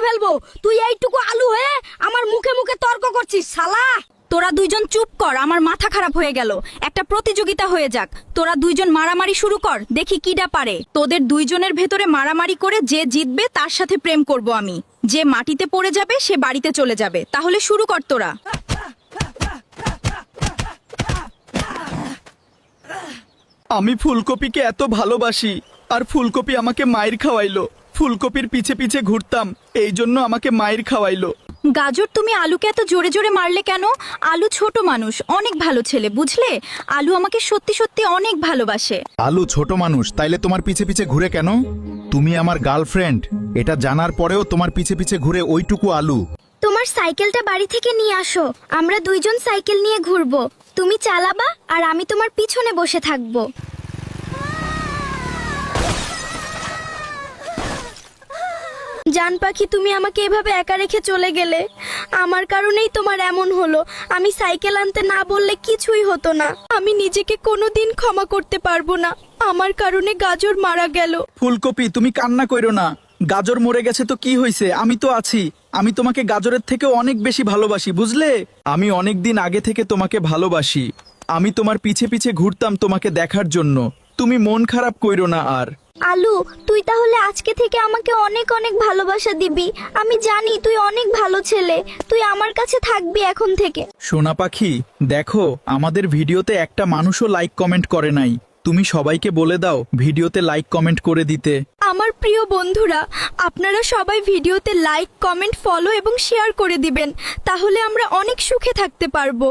ফেলবো। তুই এইটুকু আলু হয়ে আমার মুখে মুখে তর্ক করছিস শালা। তোরা দুইজন চুপ কর, আমার মাথা খারাপ হয়ে গেল। একটা প্রতিযোগিতা হয়ে যাক, তোরা দুইজন মারামারি শুরু কর, দেখি কিডা পারে। তোদের দুইজনের ভেতরে মারামারি করে যে জিতবে তার সাথে প্রেম করব আমি। যে মাটিতে পড়ে যাবে সে বাড়িতে চলে যাবে। তাহলে শুরু কর তোরা। আমি ফুলকপিকে এত ভালোবাসি, আর ফুলকপি আমাকে মায়ের খাওয়াইলো। ফুলকপির পিছে পিছে ঘুরতাম, এই জন্য আমাকে মায়ের খাওয়াইলো। গাজর, তুমি আলুকে এত জোরে জোরে মারলে কেন? আলু ছোট মানুষ, অনেক ভালো ছেলে, বুঝলে? আলু আমাকে সত্যি সত্যি অনেক ভালোবাসে। আলু ছোট মানুষ, তাইলে তোমার পিছে পিছে ঘুরে কেন? তুমি আমার গার্লফ্রেন্ড, এটা জানার পরেও তোমার পিছে পিছে ঘুরে ওইটুকু আলু। তোমার সাইকেলটা বাড়ি থেকে নিয়ে আসো, আমরা দুইজন সাইকেল নিয়ে ঘুরবো। তুমি চালাবা আর আমি তোমার পিছনে বসে থাকবো। জান পাখি, তুমি আমাকে এভাবে একা রেখে চলে গেলে। আমার কারণেই তোমার এমন হলো। আমি সাইকেল আনতে না বললে কিছুই হতো না। আমি নিজেকে কোনোদিন ক্ষমা করতে পারবো না। আমার কারণে গাজর মারা গেল। ফুলকপি, তুমি কান্না কইরো না। গাজর মরে গেছে তো কি হয়েছে, আমি তো আছি। আমি তোমাকে গাজরের থেকে অনেক বেশি ভালোবাসি, বুঝলে? আমি অনেক দিন আগে থেকে তোমাকে ভালোবাসি। আমি তোমার পিছে পিছে ঘুরতাম তোমাকে দেখার জন্য। তুমি মন খারাপ কইরো না আর। আলু, তুই তাহলে আজকে থেকে আমাকে অনেক অনেক ভালোবাসা দিবি। আমি জানি তুই অনেক ভালো ছেলে। তুই আমার কাছে থাকবি এখন থেকে। সোনা পাখি, দেখো আমাদের ভিডিওতে একটা মানুষও লাইক কমেন্ট করে নাই। তুমি সবাইকে বলে দাও ভিডিওতে লাইক কমেন্ট করে দিতে। আমার প্রিয় বন্ধুরা, আপনারা সবাই ভিডিওতে লাইক, কমেন্ট, ফলো এবং শেয়ার করে দিবেন। তাহলে আমরা অনেক সুখে থাকতে পারবো।